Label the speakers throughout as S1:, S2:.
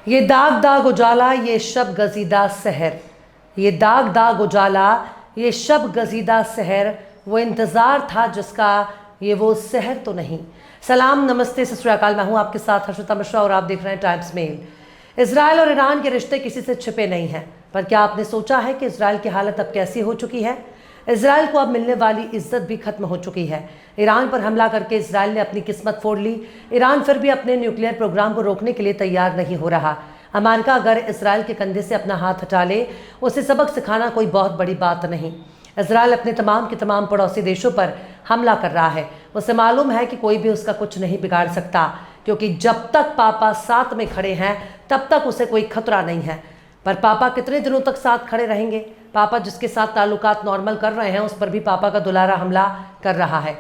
S1: ये दाग दाग उजाला ये शब गजीदा सहर, ये दाग दाग उजाला ये शब गजीदा सहर, वो इंतज़ार था जिसका ये वो सहर तो नहीं। सलाम, नमस्ते, सत श्री अकाल। मैं हूँ आपके साथ हर्षिता मिश्रा और आप देख रहे हैं टाइम्स मेल। इजराइल और ईरान के रिश्ते किसी से छिपे नहीं हैं, पर क्या आपने सोचा है कि इजराइल की हालत अब कैसी हो चुकी है? इजराइल को अब मिलने वाली इज्जत भी खत्म हो चुकी है। ईरान पर हमला करके इजराइल ने अपनी किस्मत फोड़ ली। ईरान फिर भी अपने न्यूक्लियर प्रोग्राम को रोकने के लिए तैयार नहीं हो रहा। अमेरिका अगर इजराइल के कंधे से अपना हाथ हटा ले, उसे सबक सिखाना कोई बहुत बड़ी बात नहीं। इजराइल अपने तमाम के तमाम पड़ोसी देशों पर हमला कर रहा है। उसे मालूम है कि कोई भी उसका कुछ नहीं बिगाड़ सकता, क्योंकि जब तक पापा साथ में खड़े हैं तब तक उसे कोई खतरा नहीं है। पर पापा कितने दिनों तक साथ खड़े रहेंगे? पापा जिसके साथ ताल्लुकात नॉर्मल कर रहे हैं, उस पर भी पापा का दुलारा हमला कर रहा है।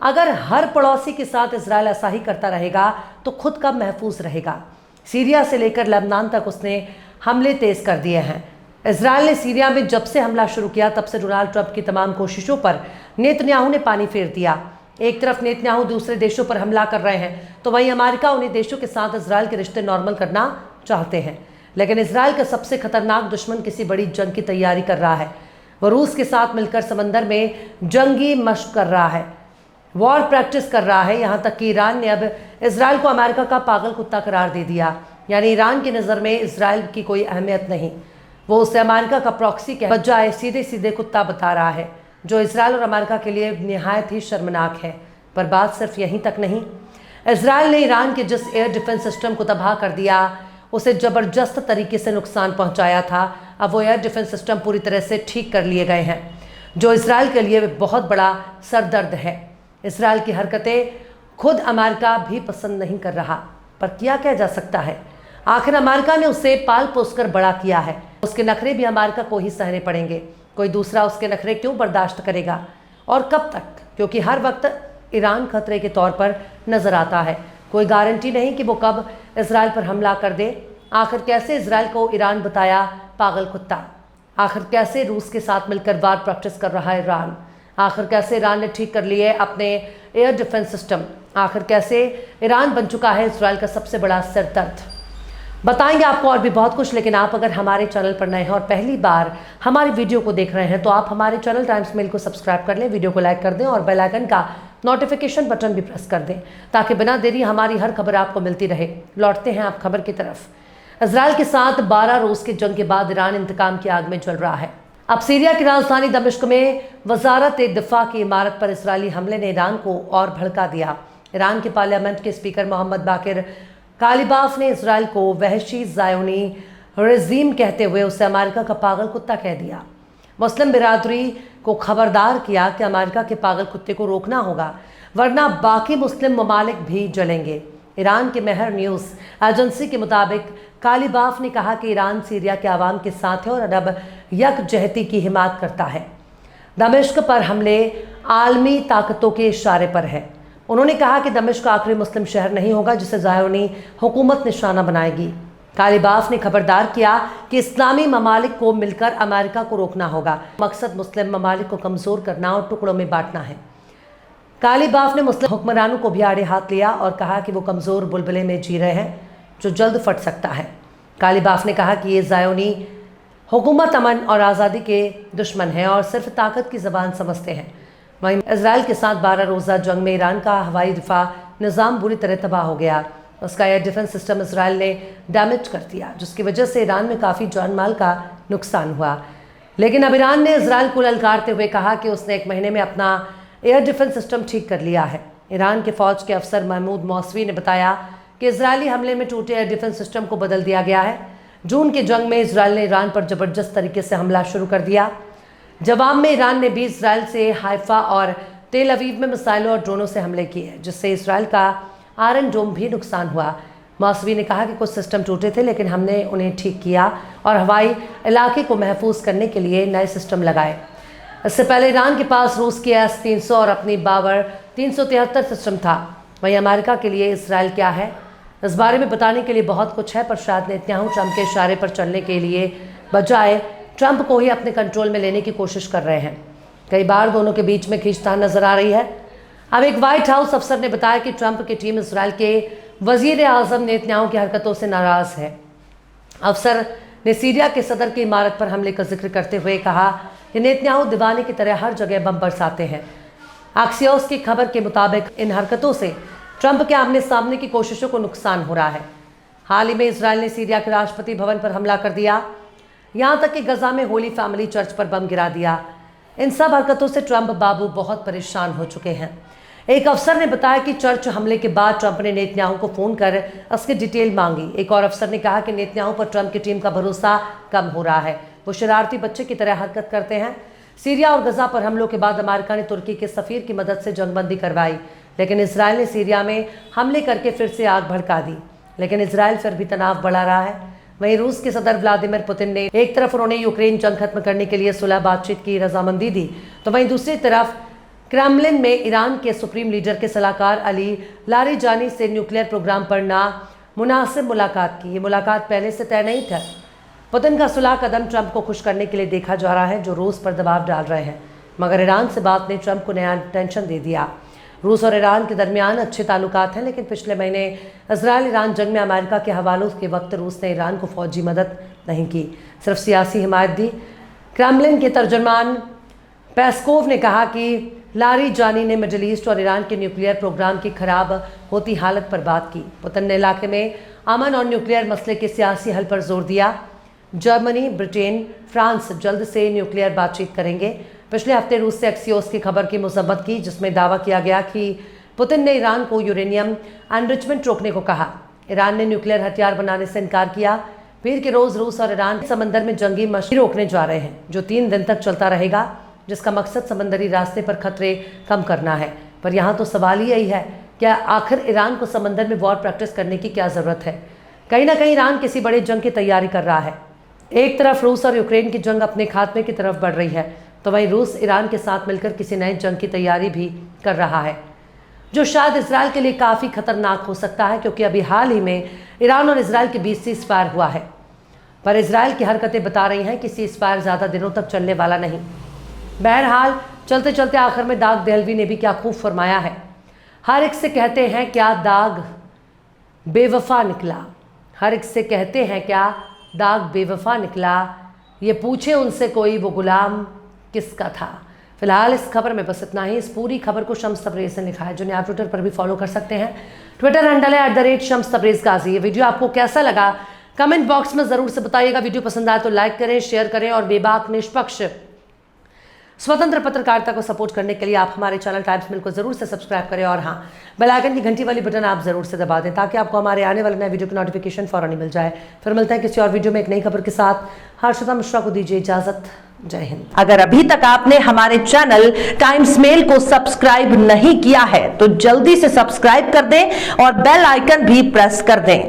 S1: अगर हर पड़ोसी के साथ इजराइल ऐसा ही करता रहेगा तो खुद कब महफूज रहेगा? सीरिया से लेकर लेबनान तक उसने हमले तेज कर दिए हैं। इजराइल ने सीरिया में जब से हमला शुरू किया तब से डोनाल्ड ट्रंप की तमाम कोशिशों पर नेतन्याहू ने पानी फेर दिया। एक तरफ नेतन्याहू दूसरे देशों पर हमला कर रहे हैं, तो वहीं अमेरिका उन्हीं देशों के साथ इजराइल के रिश्ते नॉर्मल करना चाहते हैं। लेकिन इजराइल का सबसे खतरनाक दुश्मन किसी बड़ी जंग की तैयारी कर रहा है। वो रूस के साथ मिलकर समंदर में जंगी मशक कर रहा है, वॉर प्रैक्टिस कर रहा है। यहाँ तक कि ईरान ने अब इजराइल को अमेरिका का पागल कुत्ता करार दे दिया। यानी ईरान की नज़र में इजराइल की कोई अहमियत नहीं, वो उसे अमेरिका का प्रॉक्सी के बजाय सीधे सीधे कुत्ता बता रहा है, जो इजराइल और अमेरिका के लिए निहायत ही शर्मनाक है। पर बात सिर्फ यहीं तक नहीं। इजराइल ने ईरान के जिस एयर डिफेंस सिस्टम को तबाह कर दिया, उसे ज़बरदस्त तरीके से नुकसान पहुंचाया था, अब वो एयर डिफेंस सिस्टम पूरी तरह से ठीक कर लिए गए हैं, जो इजराइल के लिए बहुत बड़ा सरदर्द है। इजराइल की हरकतें खुद अमेरिका भी पसंद नहीं कर रहा, पर किया क्या जा सकता है? आखिर अमेरिका ने उसे पाल पोस कर बड़ा किया है, उसके नखरे भी अमेरिका को ही सहने पड़ेंगे। कोई दूसरा उसके नखरे क्यों बर्दाश्त करेगा और कब तक? क्योंकि हर वक्त ईरान खतरे के तौर पर नजर आता है। कोई गारंटी नहीं कि वो कब इजराइल पर हमला कर दे। आखिर कैसे इजराइल को ईरान बताया पागल कुत्ता? आखिर कैसे रूस के साथ मिलकर वार प्रैक्टिस कर रहा है ईरान? आखिर कैसे ईरान ने ठीक कर लिए अपने एयर डिफेंस सिस्टम? आखिर कैसे ईरान बन चुका है इजराइल का सबसे बड़ा सिरदर्द? बताएंगे आपको और भी बहुत कुछ। लेकिन आप अगर हमारे चैनल पर नए हैं और पहली बार हमारी वीडियो को देख रहे हैं, तो आप हमारे चैनल टाइम्स मेल को सब्सक्राइब कर लें, वीडियो को लाइक कर दें और बेल आइकन का नोटिफिकेशन बटन भी प्रेस कर दें, ताकि बिना देरी हमारी हर खबर आपको मिलती रहे। लौटते हैं आप खबर की तरफ। इजराइल के साथ 12 रोज की जंग के बाद ईरान इंतकाम की आग में जल रहा है। अब सीरिया की राजधानी दमिश्क में वजारत दिफा की इमारत पर इजरायली हमले ने ईरान को और भड़का दिया। ईरान के पार्लियामेंट के स्पीकर मोहम्मद बाकिर कालिबाफ ने इजराइल को वहशी ज़ायोनी रेजीम कहते हुए उसे अमेरिका का पागल कुत्ता कह दिया। मुस्लिम बिरादरी को खबरदार किया कि अमेरिका के पागल कुत्ते को रोकना होगा, वरना बाकी मुस्लिम ममालिक भी जलेंगे। ईरान के मेहर न्यूज़ एजेंसी के मुताबिक कालिबाफ ने कहा कि ईरान सीरिया के आवाम के साथ है और अब यकजहती की हिमायत करता है। दमिश्क पर हमले आलमी ताकतों के इशारे पर है। उन्होंने कहा कि दमिश्क आखिरी मुस्लिम शहर नहीं होगा जिसे ज़ायोनी हुकूमत निशाना बनाएगी। कालिबाफ ने खबरदार किया कि इस्लामी ममालिक को मिलकर अमेरिका को रोकना होगा। मकसद मुस्लिम ममालिक को कमज़ोर करना और टुकड़ों में बांटना है। कालिबाफ ने मुस्लिम हुक्मरानों को भी आड़े हाथ लिया और कहा कि वो कमज़ोर बुलबुले में जी रहे हैं जो जल्द फट सकता है। कालिबाफ ने कहा कि ये ज़ायोनी हुकूमत अमन और आज़ादी के दुश्मन हैं और सिर्फ ताकत की ज़बान समझते हैं। वहीं इजराइल के साथ 12 रोज़ा जंग में ईरान का हवाई दिफा निज़ाम बुरी तरह तबाह हो गया। उसका एयर डिफेंस सिस्टम इजराइल ने डैमेज कर दिया, जिसकी वजह से ईरान में काफ़ी जान माल का नुकसान हुआ। लेकिन अब ईरान ने इजराइल को ललकारते हुए कहा कि उसने 1 महीने में अपना एयर डिफेंस सिस्टम ठीक कर लिया है। ईरान के फ़ौज के अफसर महमूद मौसवी ने बताया कि इजरायली हमले में टूटे एयर डिफेंस सिस्टम को बदल दिया गया है। जून के जंग में इजराइल ने ईरान पर ज़बरदस्त तरीके से हमला शुरू कर दिया। जवाब में ईरान ने भी इजराइल से हाइफा और तेल अवीव में मिसाइलों और ड्रोनों से हमले किए, जिससे इजराइल का आयरन डोम भी नुकसान हुआ। मौसवी ने कहा कि कुछ सिस्टम टूटे थे, लेकिन हमने उन्हें ठीक किया और हवाई इलाके को महफूज करने के लिए नए सिस्टम लगाए। इससे पहले ईरान के पास रूस की S-300 और अपनी बावर 373 सिस्टम था। वहीं अमेरिका के लिए इजराइल क्या है, इस बारे में बताने के लिए बहुत कुछ है, पर शायद नेतन्याहू ट्रंप के इशारे पर चलने के लिए बजाय ट्रंप को ही अपने कंट्रोल में लेने की कोशिश कर रहे हैं। कई बार दोनों के बीच में खींचतान नजर आ रही है। अब एक व्हाइट हाउस अफसर ने बताया कि ट्रंप की टीम इजराइल के वजीर आजम नेतन्याहू की हरकतों से नाराज है। अफसर ने सीरिया के सदर की इमारत पर हमले का जिक्र करते हुए कहा कि नेतन्याहू दीवाने की तरह हर जगह बम बरसाते हैं। एक्सियोस की खबर के मुताबिक इन हरकतों से ट्रंप के आमने सामने की कोशिशों को नुकसान हो रहा है। हाल ही में इजराइल ने सीरिया के राष्ट्रपति भवन पर हमला कर दिया, यहां तक कि गजा में होली फैमिली चर्च पर बम गिरा दिया। इन सब हरकतों से ट्रंप बाबू बहुत परेशान हो चुके हैं। एक अफसर ने बताया कि चर्च हमले के बाद ट्रंप ने नेतन्याहू को फोन कर उसकी डिटेल मांगी। एक और अफसर ने कहा कि नेतन्याहू पर ट्रंप की टीम का भरोसा कम हो रहा है, वो शरारती बच्चे की तरह हरकत करते हैं। सीरिया और गजा पर हमलों के बाद अमेरिका ने तुर्की के सफीर की मदद से जंगबंदी करवाई, लेकिन इसराइल ने सीरिया में हमले करके फिर से आग भड़का दी। लेकिन इसराइल फिर भी तनाव बढ़ा रहा है। वहीं रूस के सदर व्लादिमीर पुतिन ने एक तरफ उन्होंने यूक्रेन जंग खत्म करने के लिए सुलह बातचीत की रजामंदी दी, तो वहीं दूसरी तरफ क्रेमलिन में ईरान के सुप्रीम लीडर के सलाहकार अली लारिजानी से न्यूक्लियर प्रोग्राम पर नामुनासिब मुलाकात की। ये मुलाकात पहले से तय नहीं था। पुतिन का सुलह कदम ट्रंप को खुश करने के लिए देखा जा रहा है, जो रूस पर दबाव डाल रहे हैं, मगर ईरान से बात ने ट्रंप को नया टेंशन दे दिया। रूस और ईरान के दरमियान अच्छे ताल्लुकात हैं, लेकिन पिछले महीने इजराइल ईरान जंग में अमेरिका के हवालों के वक्त रूस ने ईरान को फौजी मदद नहीं की, सिर्फ सियासी हिमायत दी। क्रेमलिन के तर्जुमान पेस्कोव ने कहा कि लारिजानी ने मिडिल ईस्ट और ईरान के न्यूक्लियर प्रोग्राम की खराब होती हालत पर बात की। पुतिन ने इलाके में अमन और न्यूक्लियर मसले के सियासी हल पर जोर दिया। जर्मनी, ब्रिटेन, फ्रांस जल्द से न्यूक्लियर बातचीत करेंगे। पिछले हफ्ते रूस से एक्सियोस की खबर की मजम्मत की, जिसमें दावा किया गया कि पुतिन ने ईरान को यूरेनियम एनरिचमेंट रोकने को कहा। ईरान ने न्यूक्लियर हथियार बनाने से इनकार किया। पीर के रोज रूस और ईरान समंदर में जंगी मशक़ रोकने जा रहे हैं, जो 3 दिन तक चलता रहेगा, जिसका मकसद समंदरी रास्ते पर खतरे कम करना है। पर यहाँ तो सवाल ही यही है, क्या आखिर ईरान को समंदर में वॉर प्रैक्टिस करने की क्या ज़रूरत है? कहीं ना कहीं ईरान किसी बड़े जंग की तैयारी कर रहा है। एक तरफ रूस और यूक्रेन की जंग अपने खात्मे की तरफ बढ़ रही है, तो वहीं रूस ईरान के साथ मिलकर किसी नए जंग की तैयारी भी कर रहा है, जो शायद इसराइल के लिए काफ़ी खतरनाक हो सकता है, क्योंकि अभी हाल ही में ईरान और इसराइल के बीच सीज़फायर हुआ है। पर इसराइल की हरकतें बता रही हैं कि सीज़फायर ज़्यादा दिनों तक चलने वाला नहीं। बहरहाल चलते चलते आखिर में दाग देहलवी ने भी क्या खूब फरमाया है, हर एक से कहते हैं क्या दाग बेवफा निकला, हर एक से कहते हैं क्या दाग बेवफा निकला, ये पूछे उनसे कोई वो गुलाम किसका था। फिलहाल इस खबर में बस इतना ही। इस पूरी खबर को शम्स तबरेज़ ने लिखा है, जिन्हें आप ट्विटर पर भी फॉलो कर सकते हैं। ट्विटर हैंडल है @शम्स तबरेज़ गाजी। ये वीडियो आपको कैसा लगा कमेंट बॉक्स में ज़रूर से बताइएगा। वीडियो पसंद आए तो लाइक करें, शेयर करें और बेबाक निष्पक्ष स्वतंत्र पत्रकारिता को सपोर्ट करने के लिए आप हमारे चैनल टाइम्स मिल को जरूर से सब्सक्राइब करें और हाँ, बेल आइकन की घंटी वाली बटन आप जरूर से दबा दें, ताकि आपको हमारे आने वाले नए वीडियो की नोटिफिकेशन फौरन ही मिल जाए। फिर मिलते हैं किसी और वीडियो में एक नई खबर के साथ। हर्षिता मिश्रा को दीजिए इजाजत। जय हिंद।
S2: अगर अभी तक आपने हमारे चैनल टाइम्स मेल को सब्सक्राइब नहीं किया है तो जल्दी से सब्सक्राइब कर दें और बेल आइकन भी प्रेस कर दें।